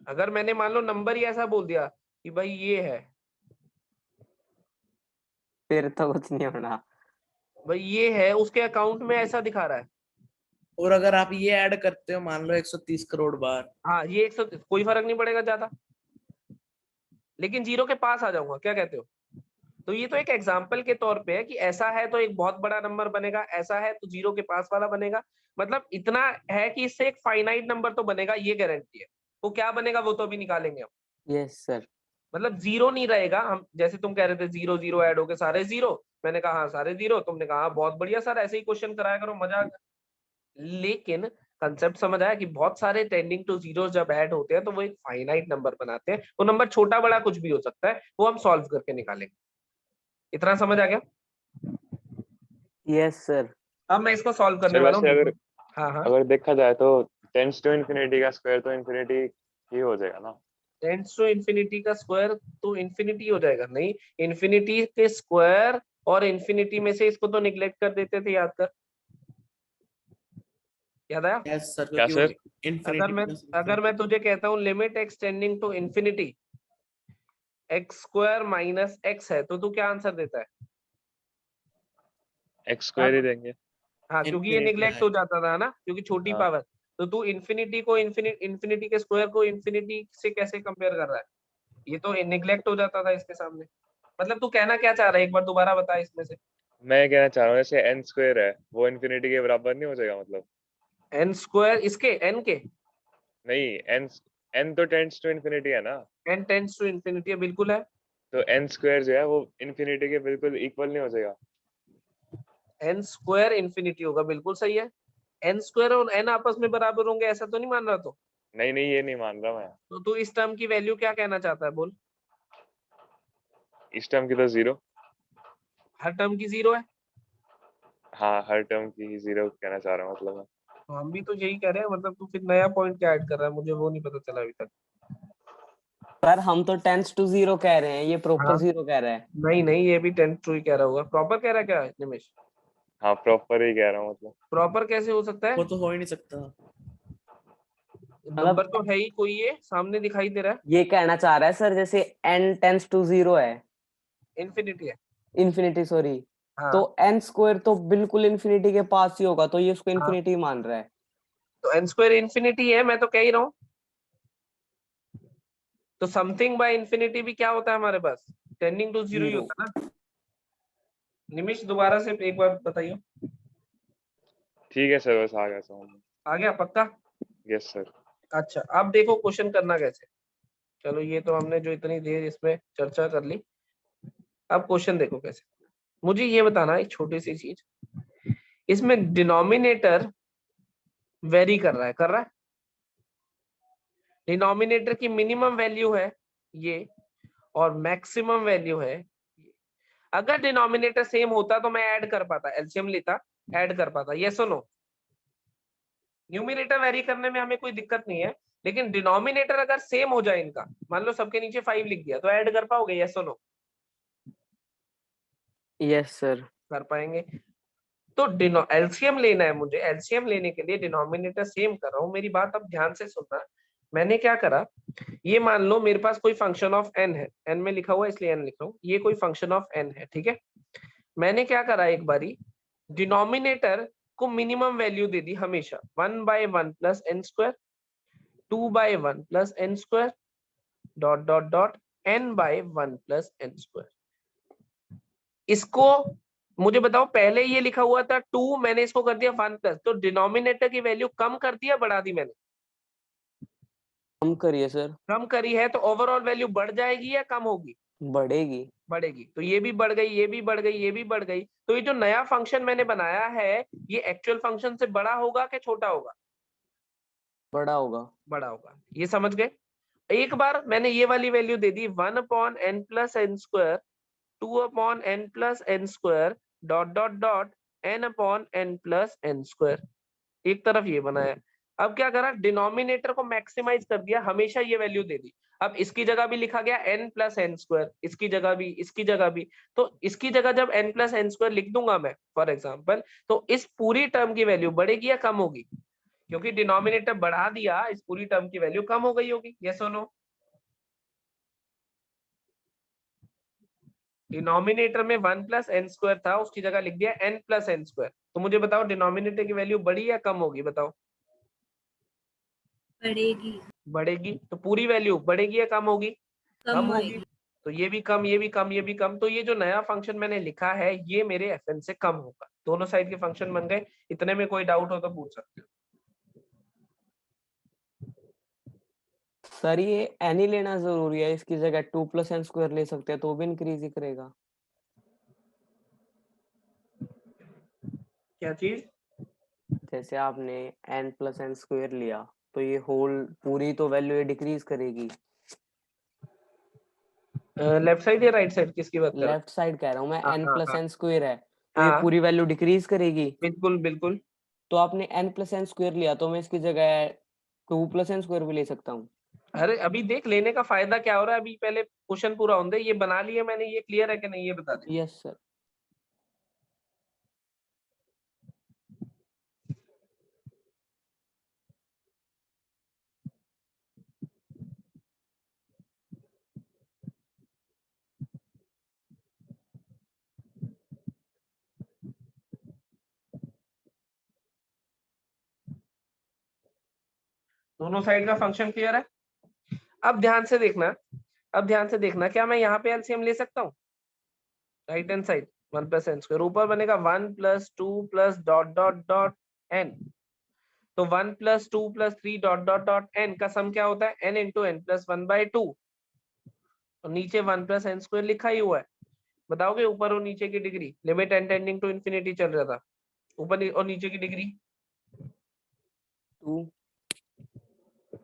अगर मैंने मान लो नंबर ही ऐसा बोल दिया कि भाई ये है, फिर तो कुछ नहीं होना। भाई ये है, उसके अकाउंट में ऐसा दिखा रहा है, और अगर आप ये ऐड करते हो मान लो 130 करोड़ बार, हाँ ये 100, कोई फर्क नहीं पड़ेगा ज्यादा, लेकिन जीरो के पास आ जाऊंगा, क्या कहते हो? तो ये तो एक एग्जाम्पल के तौर पे है कि ऐसा है तो एक बहुत बड़ा नंबर बनेगा, ऐसा है तो जीरो के पास वाला बनेगा। मतलब इतना है कि इससे एक फाइनाइट नंबर तो बनेगा, ये गारंटी है। वो क्या बनेगा वो तो अभी निकालेंगे हम। Yes sir. मतलब जीरो नहीं रहेगा। हम जैसे तुम कह रहे थे जीरो जीरो ऐड होके सारे जीरो, मैंने कहा हाँ सारे जीरो, तुमने कहा हाँ, बहुत बढ़िया सर, ऐसे ही क्वेश्चन कराया करो, मजा आ गया। लेकिन कंसेप्ट समझ आया कि बहुत सारे टेंडिंग टू जीरो जब ऐड होते हैं तो वो एक फाइनाइट नंबर बनाते हैं। वो नंबर छोटा बड़ा कुछ भी हो सकता है, वो हम सॉल्व करके निकालेंगे। इतना समझ आ गया? Yes sir. अब मैं इसको सॉल्व करने सर वाला वैसे हूँ। अगर हाँ हाँ, अगर देखा जाए तो टेंस टू इन्फिनिटी का स्क्वायर तो इन्फिनिटी ही हो जाएगा ना। टेंड्स टू इन्फिनिटी का स्क्वायर तो इन्फिनिटी हो जाएगा? नहीं, इन्फिनिटी के स्क्वायर और इन्फिनिटी में से इसको तो निग्लेक्ट कर देते थे, याद कर, याद आया? यस सर, क्या क्योंकि वो सर? अगर मैं तुझे कहता हूँ limit x tending to infinity x square minus x है, तो तू क्या आंसर देता है? एक्स स्क्वायर ही देंगे। हाँ, क्योंकि ये इन्फिनिटी निग्लेक्ट हो जाता था ना, क्योंकि छोटी हाँ। पावर। तो तू इन्फिनिटी को इन्फिनिटी के स्क्वायर को इन्फिनिटी से कैसे कंपेयर कर रहा है? ये तो निग्लेक्ट हो जाता था इसके सामने। मतलब तू कहना क्या चाह रहा है, एक बार दोबारा बता इसमें से। मैं ये कहना चाह रहा हूँ जैसे एन स्क्वायर है वो इन्फिनिटी के बराबर नहीं हो जाएगा मतलब? एन स्क्वायर इसके, एन के? नहीं, एन n तो टेंड्स टू इन्फिनिटी है ना, n टेंड्स टू इन्फिनिटी है, बिल्कुल है। तो n स्क्वायर जो है वो इन्फिनिटी के बिल्कुल इक्वल नहीं हो जाएगा। n स्क्वायर इन्फिनिटी होगा, बिल्कुल सही है। n स्क्वायर और n आपस में बराबर होंगे ऐसा तो नहीं मान रहा तो? नहीं नहीं, ये नहीं मान रहा मैं। तो तू इस टर्म की वैल्यू क्या कहना चाहता है, बोल। इस टर्म की तो 0। हर टर्म की 0 है। हाँ, हर टर्म की 0 कहना चाह रहा हूँ मतलब मैं। तो हम भी तो यही कह रहे हैं, मतलब तू फिर नया पॉइंट क्या ऐड कर रहा है, मुझे वो नहीं पता चला अभी तक। सर हम तो टेंस टू 0 कह रहे हैं, ये प्रॉपर हाँ। 0 कह रहा है। नहीं नहीं, ये भी 10 टू ही कह रहा होगा। प्रॉपर कह रहा है क्या निमेश? हाँ, प्रॉपर ही कह रहा हूँ मतलब। प्रॉपर कैसे हो सकता वो है? तो हो ही नहीं सकता। नंबर तो है ही कोई, ये सामने दिखाई दे रहा है। ये कहना चाह रहा है सर, जैसे n टेंस टू 0 है, इन्फिनिटी है। इन्फिनिटी सॉरी, हाँ। तो n स्क्वायर तो बिल्कुल इन्फिनिटी के पास ही होगा, तो ये उसको हाँ। इन्फिनिटी मान रहा है। तो n स्क्वायर इन्फिनिटी है, मैं तो कह ही रहा हूँ। तो समथिंग बाय इन्फिनिटी भी क्या होता है हमारे पास? टेंडिंग टू 0 ही 0। होता है ना। निमिष दोबारा से एक बार बताइए। ठीक है सर, बस आ गया समझ में। आ गया पक्का? Yes sir. अच्छा, अब देखो क्वेश्चन करना कैसे। चलो ये तो हमने जो इतनी देर इसमें चर्चा कर ली, अब क्वेश्चन देखो कैसे। मुझे ये बताना एक छोटी सी चीज, इसमें डिनोमिनेटर वेरी कर रहा है, कर रहा है। डिनोमिनेटर की मिनिमम वैल्यू है ये, और मैक्सिमम वैल्यू है ये। अगर डिनोमिनेटर सेम होता तो मैं ऐड कर पाता, एलसीएम लेता, ऐड कर पाता, ये सुनो। न्यूमिनेटर वेरी करने में हमें कोई दिक्कत नहीं है, लेकिन डिनोमिनेटर अगर सेम हो जाए इनका, मान लो सबके नीचे 5 लिख दिया, तो ऐड कर पाओगे, ये सुनो? Yes sir. कर पाएंगे। तो एलसीएम लेना है मुझे, एलसीएम लेने के लिए डिनोमिनेटर सेम कर रहा हूं। मेरी बात अब ध्यान से सुनना। मैंने क्या करा, ये मान लो मेरे पास कोई फंक्शन ऑफ एन है, एन में लिखा हुआ है इसलिए एन लिख रहा हूँ, ये कोई फंक्शन ऑफ एन है, ठीक है। मैंने क्या करा, एक बारी डिनोमिनेटर को मिनिमम वैल्यू दे दी हमेशा, 1/1 plus n square, 2/1 plus n square, dot dot dot n/1 plus n square. इसको मुझे बताओ, पहले ये लिखा हुआ था 2, मैंने इसको कर दिया 1 प्लस, तो डिनोमिनेटर की वैल्यू कम कर दिया बढ़ा दी मैंने? कम करिए सर। कम करी है, तो ओवरऑल वैल्यू बढ़ जाएगी या कम होगी? बढ़ेगी। बढ़ेगी। तो ये भी बढ़ गई, ये भी बढ़ गई, ये भी बढ़ गई। तो ये जो नया फंक्शन मैंने बनाया है, ये एक्चुअल फंक्शन से बड़ा होगा कि छोटा होगा? बड़ा होगा। बड़ा होगा। ये समझ गए? एक बार मैंने ये वाली वैल्यू दे दी 1/n plus n square, 2/n plus n square, dot dot dot n/n plus n square. एक तरफ ये बनाया। अब क्या करा, डिनोमिनेटर को मैक्सिमाइज कर दिया, हमेशा ये वैल्यू दे दी। अब इसकी जगह भी लिखा गया n प्लस एन स्क्वायर, इसकी जगह भी, इसकी जगह भी। तो इसकी जगह जब n प्लस एन स्क्वायर लिख दूंगा मैं फॉर एग्जाम्पल, तो इस पूरी टर्म की वैल्यू बढ़ेगी या कम होगी? क्योंकि डिनोमिनेटर बढ़ा दिया, इस पूरी टर्म की वैल्यू कम हो गई होगी। यस और नो? डिनोमिनेटर में 1 प्लस एन स्क्वायर था, उसकी जगह लिख दिया n प्लस एन स्क्वायर। तो मुझे बताओ डिनोमिनेटर की वैल्यू बढ़ी या कम होगी, बताओ? बढ़ेगी। बढ़ेगी। तो पूरी वैल्यू बढ़ेगी या कम होगी? कम होगी। होगी। तो ये भी कम, ये भी कम, ये भी कम। तो ये जो नया फंक्शन मैंने लिखा है, ये मेरे fn से कम होगा। दोनों साइड के फंक्शन बन गए। इतने में कोई डाउट हो तो पूछ सकते हो। सर ये n ही लेना जरूरी है, इसकी जगह 2 प्लस एन स्क्वायर ले सकते हैं तो भी इंक्रीज ही करेगा। क्या चीज? जैसे आपने n प्लस एन स्क्वायर लिया, तो ये होल पूरी तो वैल्यू ये डिक्रीज करेगी। लेफ्ट साइड या राइट साइड, किसकी बात कर रहे लेफ्ट साइड कह रहा हूँ मैं, हो? n हाँ प्लस हाँ एन स्क्वायर है, तो ये हाँ, पूरी वैल्यू डिक्रीज करेगी। बिल्कुल बिल्कुल। तो आपने n प्लस एन स्क्वायर लिया, तो मैं इसकी जगह 2 प्लस एन स्क्वायर भी ले सकता हूँ। अरे अभी देख लेने का फायदा क्या हो रहा है, अभी पहले क्वेश्चन पूरा होने दे। ये बना लिए मैंने, ये क्लियर है कि नहीं, ये बता दे। Yes sir. दोनों साइड का फंक्शन क्लियर है? अब ध्यान से देखना, अब ध्यान से देखना, क्या मैं यहाँ पे एलसीएम ले सकता हूँ? Right hand side 1 plus n square, ऊपर बनेगा 1 plus 2 plus dot dot dot n. तो 1 + 2 + 3 ... n का सम क्या होता है? n × n + 1/2। और नीचे 1 + n² लिखा ही हुआ है। बताओगे ऊपर और नीचे की degree? Limit n tending to infinity चल रहा था, ऊपर और नीचे की डिग्री, 2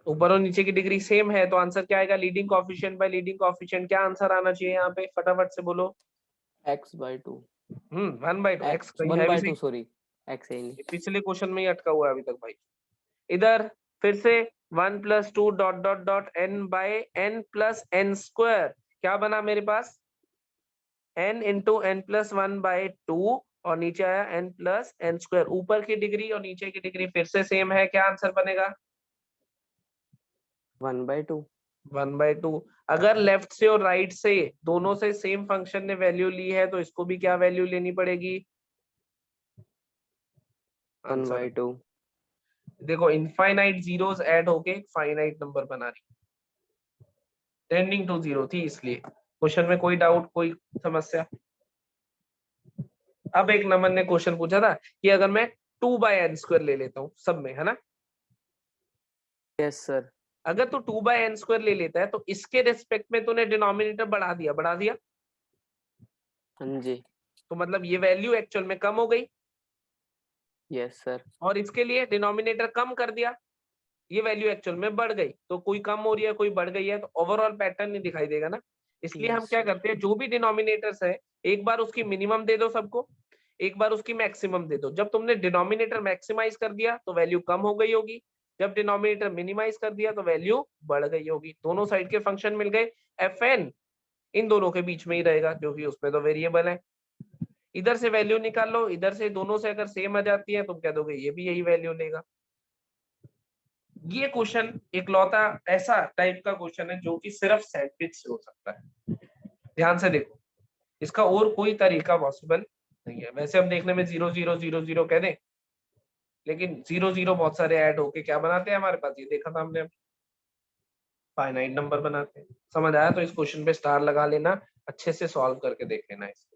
ऊपर और नीचे की डिग्री सेम है, तो आंसर क्या आएगा? Leading coefficient bye leading coefficient. क्या आंसर आना चाहिए यहाँ पे? फटाफट से बोलो। x/2 1/2 x कहीं है भी 1/2 सही? सॉरी x है ही नहीं। ये पिछले क्वेश्चन में ही अटका हुआ है अभी तक भाई। इधर फिर से 1 + 2 ... n/n + n²। क्या बना मेरे पास? n × n + 1/2 और नीचे आया n + n²। ऊपर की डिग्री और नीचे की डिग्री फिर से सेम है। क्या आंसर बनेगा? 1/2 1/2। अगर लेफ्ट से और राइट से दोनों से सेम फंक्शन ने वैल्यू ली है तो इसको भी क्या वैल्यू लेनी पड़ेगी? आंसर 1/2 देखो, इनफाइनाइट जीरोस ऐड होके फाइनाइट नंबर बना रही, टेंडिंग टू 0 थी इसलिए। क्वेश्चन में कोई डाउट, कोई समस्या? अब एक नमन ने क्वेश्चन पूछा था कि अगर मैं 2/n² ले लेता हूँ सब में, है ना? Yes sir. अगर तू 2/n² ले लेता है तो इसके रिस्पेक्ट में तूने डिनोमिनेटर बढ़ा दिया। हाँ जी। तो मतलब ये वैल्यू एक्चुअल में कम हो गई, यस सर। और इसके लिए डिनोमिनेटर कम कर दिया, ये वैल्यू एक्चुअल में बढ़ गई। तो कोई कम हो रही है, कोई बढ़ गई है, तो ओवरऑल पैटर्न नहीं दिखाई देगा ना। इसलिए हम Yes, क्या sir. करते हैं, जो भी डिनोमिनेटर्स है एक बार उसकी मिनिमम दे दो सबको, एक बार उसकी मैक्सिमम दे दो। जब तुमने डिनोमिनेटर मैक्सिमाइज कर दिया तो वैल्यू कम हो गई होगी, जब डिनोमिनेटर मिनिमाइज कर दिया तो वैल्यू बढ़ गई होगी। दोनों साइड के फंक्शन मिल गए, fn इन दोनों के बीच में ही रहेगा क्योंकि उसमें तो वेरिएबल है। इधर से वैल्यू निकाल लो, इधर से, दोनों से अगर सेम आ जाती है तुम कह दोगे ये भी यही वैल्यू लेगा। ये क्वेश्चन इकलौता ऐसा टाइप का क्वेश्चन है जो कि सिर्फ सैंडविच से हो सकता है। ध्यान से देखो, इसका और कोई तरीका पॉसिबल नहीं है। वैसे हम देखने में 0 0 0 0 कह दें, लेकिन 0 0 बहुत सारे ऐड होके क्या बनाते हैं हमारे पास, ये देखा था हमने, फाइनाइट नंबर बनाते हैं। समझ आया? तो इस क्वेश्चन पे स्टार लगा लेना, अच्छे से सॉल्व करके देख लेना इसको।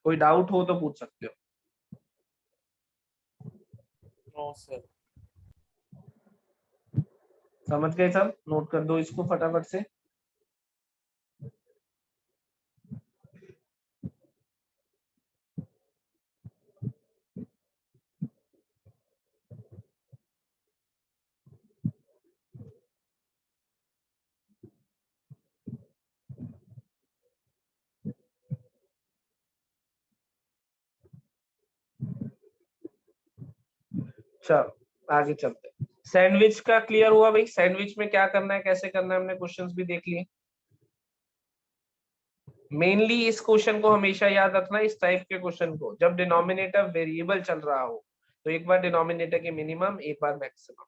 कोई डाउट हो तो पूछ सकते हो। No sir. समझ गए सब? नोट कर दो इसको फटाफट से। चलो आगे चलते हैं। सैंडविच का क्लियर हुआ भाई? सैंडविच में क्या करना है, कैसे करना है, हमने क्वेश्चंस भी देख लिए। मेनली इस क्वेश्चन को हमेशा याद रखना, इस टाइप के क्वेश्चन को, जब डिनोमिनेटर वेरिएबल चल रहा हो तो एक बार डिनोमिनेटर की मिनिमम, एक बार मैक्सिमम।